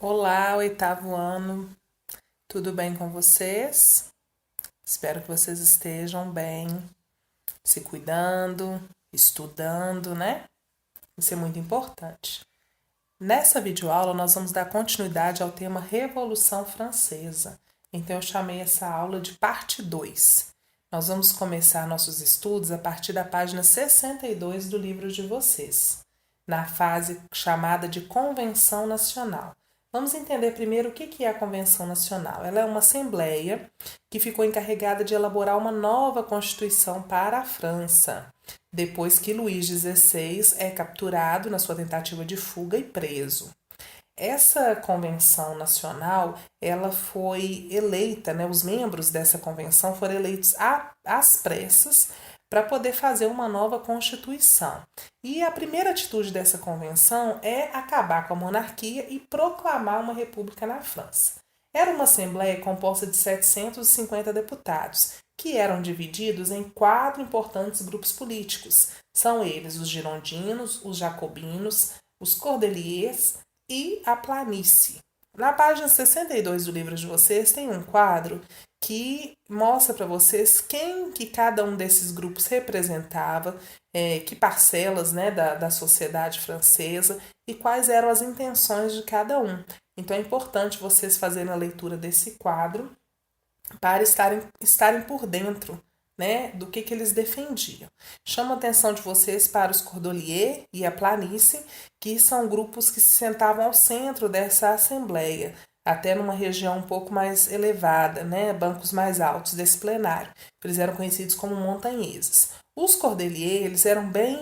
Olá, oitavo ano, tudo bem com vocês? Espero que vocês estejam bem, se cuidando, estudando, né? Isso é muito importante. Nessa videoaula, nós vamos dar continuidade ao tema Revolução Francesa. Então, eu chamei essa aula de parte 2. Nós vamos começar nossos estudos a partir da página 62 do livro de vocês, na fase chamada de Convenção Nacional. Vamos entender primeiro o que é a Convenção Nacional. Ela é uma assembleia que ficou encarregada de elaborar uma nova Constituição para a França, depois que Luís XVI é capturado na sua tentativa de fuga e preso. Essa convenção nacional, ela foi eleita, né, os membros dessa convenção foram eleitos às pressas para poder fazer uma nova constituição. E a primeira atitude dessa convenção é acabar com a monarquia e proclamar uma república na França. Era uma assembleia composta de 750 deputados, que eram divididos em 4 importantes grupos políticos. São eles os girondinos, os jacobinos, os cordeliers e a planície. Na página 62 do livro de vocês tem um quadro que mostra para vocês quem que cada um desses grupos representava, que parcelas, né, da sociedade francesa e quais eram as intenções de cada um. Então é importante vocês fazerem a leitura desse quadro para estarem por dentro, né, do que eles defendiam. Chamo a atenção de vocês para os Cordeliers e a Planície, que são grupos que se sentavam ao centro dessa assembleia, até numa região um pouco mais elevada, né, bancos mais altos desse plenário. Eles eram conhecidos como montanheses. Os Cordeliers, eles eram bem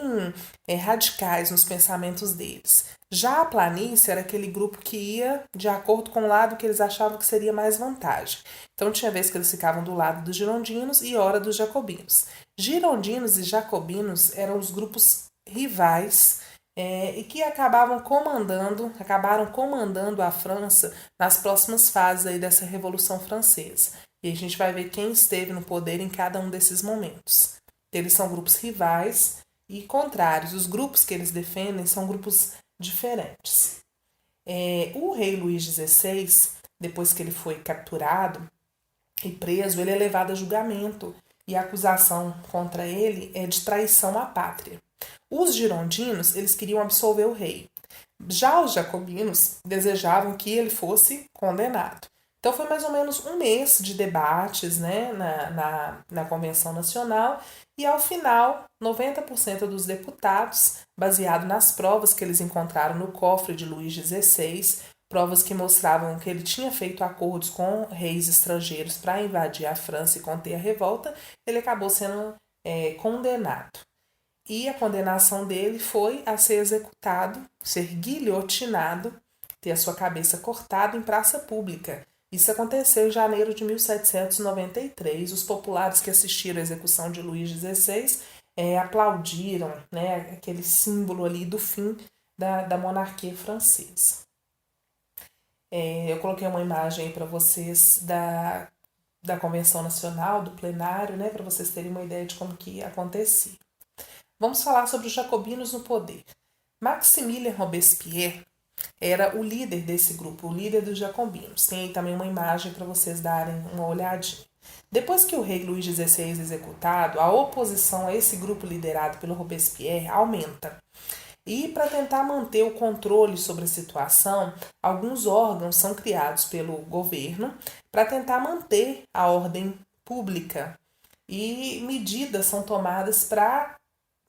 radicais nos pensamentos deles. Já a planície era aquele grupo que ia de acordo com o lado que eles achavam que seria mais vantagem. Então tinha vez que eles ficavam do lado dos girondinos e hora dos jacobinos. Girondinos e jacobinos eram os grupos rivais e que acabaram comandando a França nas próximas fases aí dessa Revolução Francesa. E a gente vai ver quem esteve no poder em cada um desses momentos. Eles são grupos rivais e contrários. Os grupos que eles defendem são grupos diferentes. O rei Luís XVI, depois que ele foi capturado e preso, ele é levado a julgamento e a acusação contra ele é de traição à pátria. Os girondinos, eles queriam absolver o rei. Já os jacobinos desejavam que ele fosse condenado. Então foi mais ou menos um mês de debates, né, na Convenção Nacional e ao final 90% dos deputados, baseado nas provas que eles encontraram no cofre de Luís XVI, provas que mostravam que ele tinha feito acordos com reis estrangeiros para invadir a França e conter a revolta, ele acabou sendo condenado. E a condenação dele foi a ser executado, ser guilhotinado, ter a sua cabeça cortada em praça pública. Isso aconteceu em janeiro de 1793. Os populares que assistiram à execução de Luís XVI aplaudiram, né, aquele símbolo ali do fim da monarquia francesa. Eu coloquei uma imagem aí para vocês da Convenção Nacional, do plenário, né, para vocês terem uma ideia de como que acontecia. Vamos falar sobre os jacobinos no poder. Maximilien Robespierre era o líder desse grupo, o líder dos jacobinos. Tem aí também uma imagem para vocês darem uma olhadinha. Depois que o rei Luís XVI é executado, a oposição a esse grupo liderado pelo Robespierre aumenta. E para tentar manter o controle sobre a situação, alguns órgãos são criados pelo governo para tentar manter a ordem pública. E medidas são tomadas para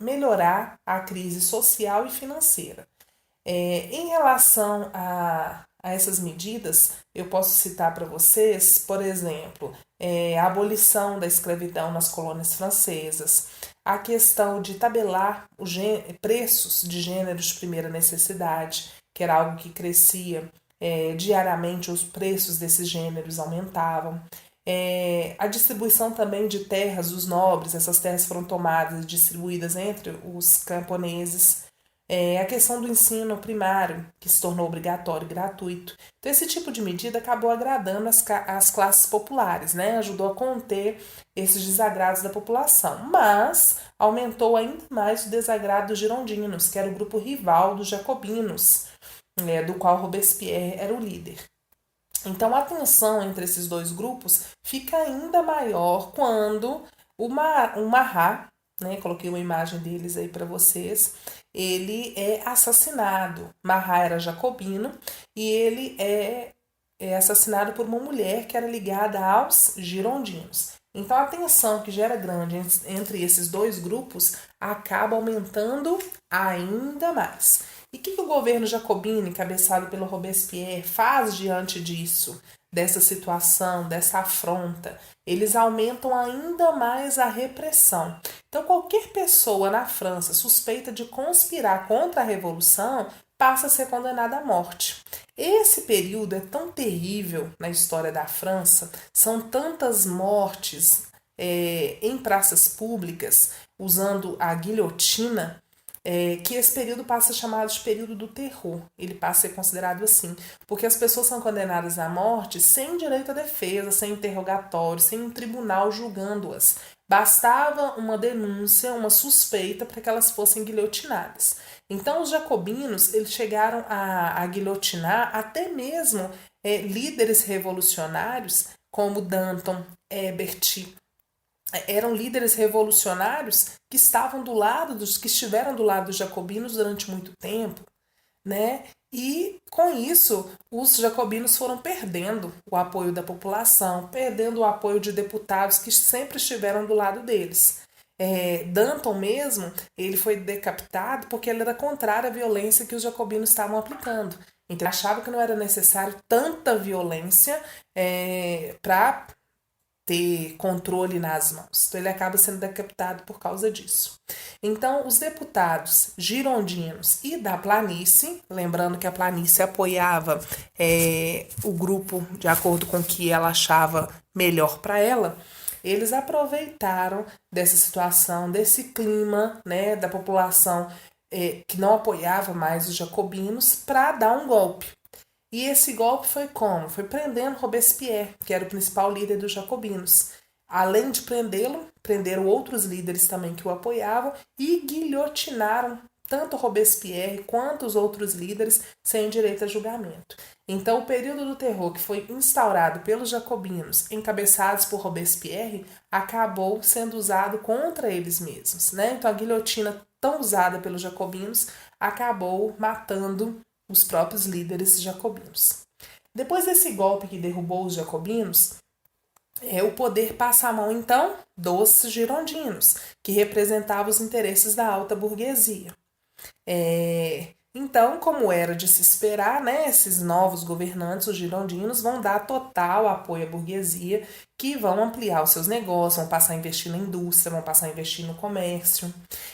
melhorar a crise social e financeira. Em relação a essas medidas, eu posso citar para vocês, por exemplo, a abolição da escravidão nas colônias francesas, a questão de tabelar preços de gêneros de primeira necessidade, que era algo que crescia diariamente, os preços desses gêneros aumentavam. A distribuição também de terras dos nobres, essas terras foram tomadas e distribuídas entre os camponeses. A questão do ensino primário, que se tornou obrigatório e gratuito. Então, esse tipo de medida acabou agradando as classes populares, né? Ajudou a conter esses desagrados da população, mas aumentou ainda mais o desagrado dos girondinos, que era o grupo rival dos jacobinos. do qual Robespierre era o líder. Então a tensão entre esses dois grupos fica ainda maior quando o Marat, né, coloquei uma imagem deles aí para vocês, ele é assassinado. Marat era jacobino e ele é assassinado por uma mulher que era ligada aos girondinos. Então a tensão que já era grande entre esses dois grupos acaba aumentando ainda mais. E o que o governo jacobino, encabeçado pelo Robespierre, faz diante disso, dessa situação, dessa afronta? Eles aumentam ainda mais a repressão. Então, qualquer pessoa na França suspeita de conspirar contra a revolução passa a ser condenada à morte. Esse período é tão terrível na história da França, são tantas mortes em praças públicas, usando a guilhotina, que esse período passa a ser chamado de período do terror. Ele passa a ser considerado assim, porque as pessoas são condenadas à morte sem direito à defesa, sem interrogatório, sem um tribunal julgando-as. Bastava uma denúncia, uma suspeita para que elas fossem guilhotinadas. Então os jacobinos eles chegaram a guilhotinar até mesmo líderes revolucionários como Danton, Hebert, eram líderes revolucionários que estavam do lado que estiveram do lado dos jacobinos durante muito tempo, né? E com isso, os jacobinos foram perdendo o apoio da população, perdendo o apoio de deputados que sempre estiveram do lado deles. Danton mesmo, ele foi decapitado porque ele era contrário à violência que os jacobinos estavam aplicando. Então, ele achava que não era necessário tanta violência para ter controle nas mãos. Então ele acaba sendo decapitado por causa disso. Então os deputados girondinos e da planície, lembrando que a planície apoiava o grupo de acordo com o que ela achava melhor para ela, eles aproveitaram dessa situação, desse clima, né, da população que não apoiava mais os jacobinos para dar um golpe. E esse golpe foi como? Foi prendendo Robespierre, que era o principal líder dos jacobinos. Além de prendê-lo, prenderam outros líderes também que o apoiavam e guilhotinaram tanto Robespierre quanto os outros líderes sem direito a julgamento. Então, o período do terror que foi instaurado pelos jacobinos, encabeçados por Robespierre, acabou sendo usado contra eles mesmos, né? Então, a guilhotina tão usada pelos jacobinos acabou matando os próprios líderes jacobinos. Depois desse golpe que derrubou os jacobinos, o poder passa a mão, então, dos girondinos, que representavam os interesses da alta burguesia. Então, como era de se esperar, né, esses novos governantes, os girondinos, vão dar total apoio à burguesia, que vão ampliar os seus negócios, vão passar a investir na indústria, vão passar a investir no comércio.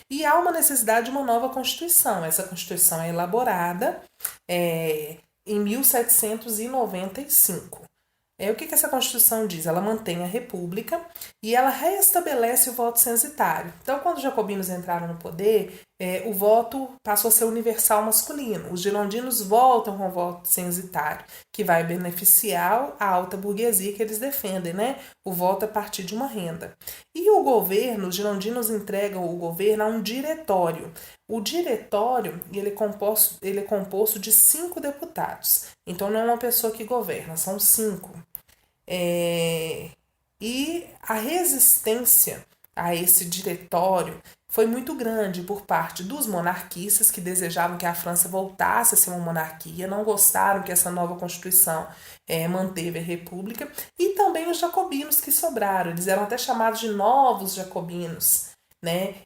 E há uma necessidade de uma nova Constituição. Essa Constituição é elaborada em 1795. O que essa Constituição diz? Ela mantém a República e ela restabelece o voto censitário. Então, quando os jacobinos entraram no poder, o voto passou a ser universal masculino. Os girondinos voltam com o voto censitário, que vai beneficiar a alta burguesia que eles defendem, né? O voto a partir de uma renda. E o governo, os girondinos entregam o governo a um diretório. O diretório ele é composto de 5 deputados. Então, não é uma pessoa que governa, são 5. E a resistência a esse diretório foi muito grande por parte dos monarquistas que desejavam que a França voltasse a ser uma monarquia, não gostaram que essa nova Constituição manteve a República, e também os jacobinos que sobraram. Eles eram até chamados de novos jacobinos, né?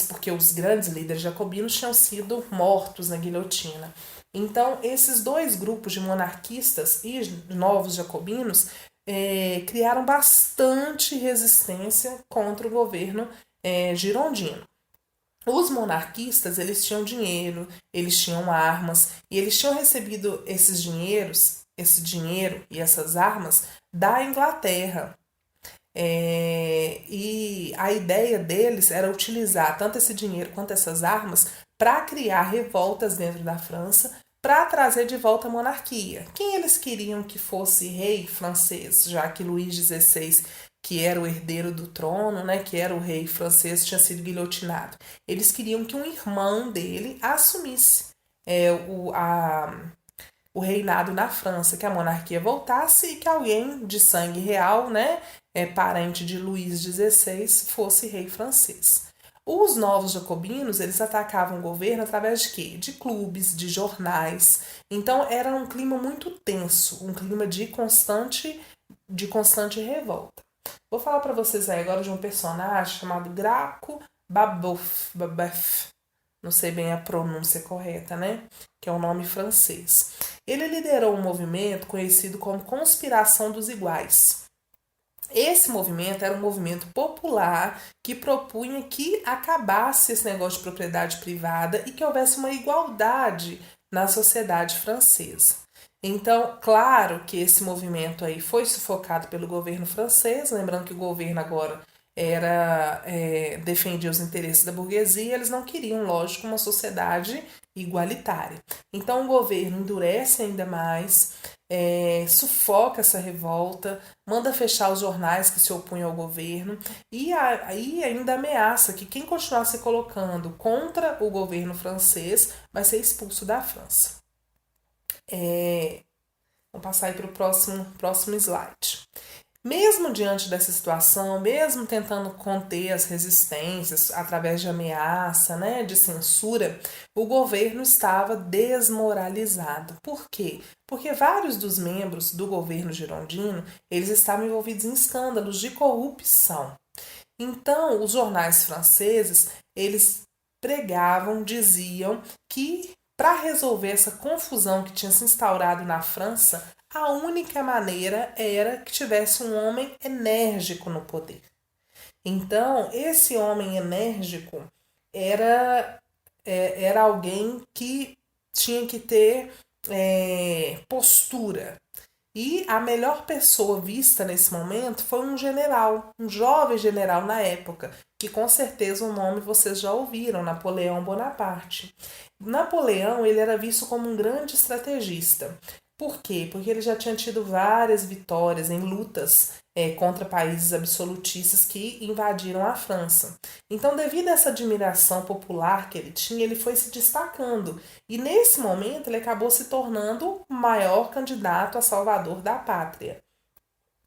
Porque os grandes líderes jacobinos tinham sido mortos na guilhotina. Então, esses dois grupos de monarquistas e novos jacobinos criaram bastante resistência contra o governo girondino. Os monarquistas, eles tinham dinheiro, eles tinham armas, e eles tinham recebido esse dinheiro e essas armas da Inglaterra. E a ideia deles era utilizar tanto esse dinheiro quanto essas armas para criar revoltas dentro da França, para trazer de volta a monarquia. Quem eles queriam que fosse rei francês, já que Luís XVI, que era o herdeiro do trono, né, que era o rei francês, tinha sido guilhotinado? Eles queriam que um irmão dele assumisse o reinado na França, que a monarquia voltasse e que alguém de sangue real, né, parente de Luís XVI, fosse rei francês. Os novos jacobinos, eles atacavam o governo através de quê? De clubes, de jornais. Então era um clima muito tenso, um clima de constante revolta. Vou falar para vocês aí agora de um personagem chamado Graco Babeuf. Não sei bem a pronúncia correta, né? Que é um nome francês. Ele liderou um movimento conhecido como Conspiração dos Iguais. Esse movimento era um movimento popular que propunha que acabasse esse negócio de propriedade privada e que houvesse uma igualdade na sociedade francesa. Então, claro que esse movimento aí foi sufocado pelo governo francês, lembrando que o governo agora defendia os interesses da burguesia, eles não queriam, lógico, uma sociedade igualitária. Então o governo endurece ainda mais, sufoca essa revolta, manda fechar os jornais que se opunham ao governo e aí ainda ameaça que quem continuar se colocando contra o governo francês vai ser expulso da França. Vamos passar aí para o próximo slide. Mesmo diante dessa situação, mesmo tentando conter as resistências através de ameaça, né, de censura, o governo estava desmoralizado. Por quê? Porque vários dos membros do governo girondino, eles estavam envolvidos em escândalos de corrupção. Então, os jornais franceses, eles pregavam, diziam que para resolver essa confusão que tinha se instaurado na França, a única maneira era que tivesse um homem enérgico no poder. Então, esse homem enérgico era alguém que tinha que ter postura. E a melhor pessoa vista nesse momento foi um general, um jovem general na época, que com certeza o nome vocês já ouviram, Napoleão Bonaparte. Napoleão, ele era visto como um grande estrategista. Por quê? Porque ele já tinha tido várias vitórias em lutas contra países absolutistas que invadiram a França. Então, devido a essa admiração popular que ele tinha, ele foi se destacando. E nesse momento, ele acabou se tornando o maior candidato a salvador da pátria.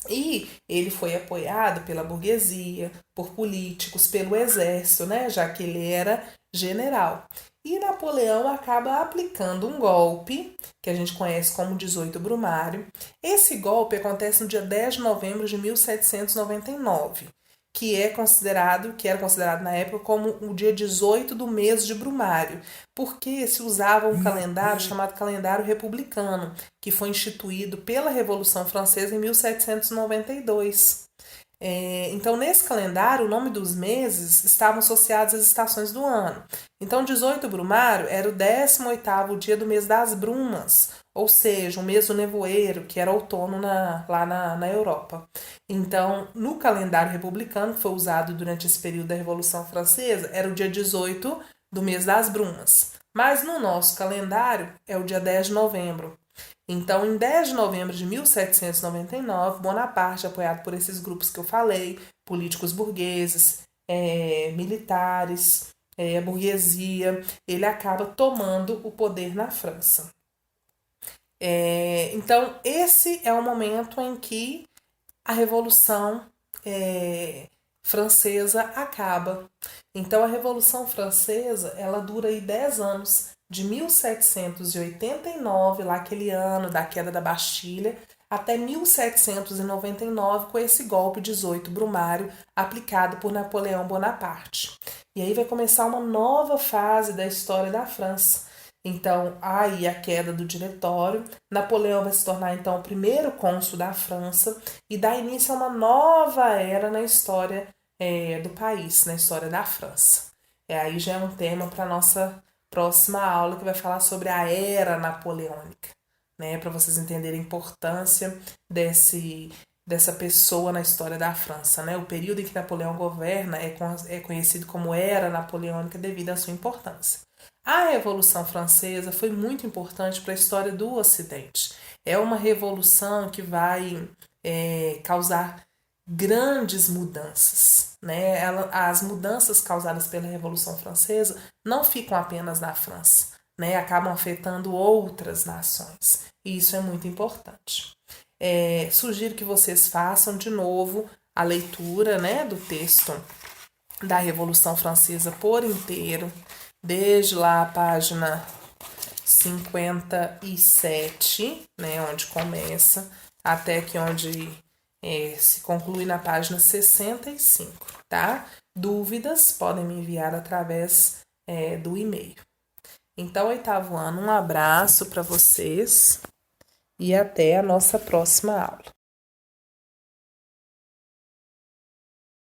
E ele foi apoiado pela burguesia, por políticos, pelo exército, né? Já que ele era general. E Napoleão acaba aplicando um golpe, que a gente conhece como 18 Brumário. Esse golpe acontece no dia 10 de novembro de 1799, que era considerado na época como o dia 18 do mês de Brumário, porque se usava um calendário chamado calendário republicano, que foi instituído pela Revolução Francesa em 1792. Então, nesse calendário, o nome dos meses estavam associados às estações do ano. Então, 18 Brumário era o 18º dia do mês das brumas, ou seja, o mês do nevoeiro, que era outono lá na Europa. Então, no calendário republicano, que foi usado durante esse período da Revolução Francesa, era o dia 18 do mês das brumas. Mas no nosso calendário é o dia 10 de novembro. Então, em 10 de novembro de 1799, Bonaparte, apoiado por esses grupos que eu falei, políticos burgueses, militares, a burguesia, ele acaba tomando o poder na França. Então, esse é o momento em que a Revolução Francesa acaba. Então, a Revolução Francesa, ela dura aí 10 anos, de 1789, lá aquele ano da queda da Bastilha, até 1799, com esse golpe 18 Brumário aplicado por Napoleão Bonaparte. E aí vai começar uma nova fase da história da França. Então, aí a queda do diretório, Napoleão vai se tornar então o primeiro cônsul da França e dá início a uma nova era na história do país, na história da França. Aí já é um tema para a nossa próxima aula, que vai falar sobre a era napoleônica, né, para vocês entenderem a importância dessa pessoa na história da França, né? O período em que Napoleão governa é conhecido como era napoleônica devido à sua importância. A Revolução Francesa foi muito importante para a história do Ocidente. É uma revolução que vai causar grandes mudanças, né? As mudanças causadas pela Revolução Francesa não ficam apenas na França, né, acabam afetando outras nações. E isso é muito importante. Sugiro que vocês façam de novo a leitura, né, do texto da Revolução Francesa por inteiro, desde lá a página 57, né, onde começa, até que onde se conclui na página 65, tá? Dúvidas podem me enviar através do e-mail. Então, oitavo ano, um abraço para vocês e até a nossa próxima aula.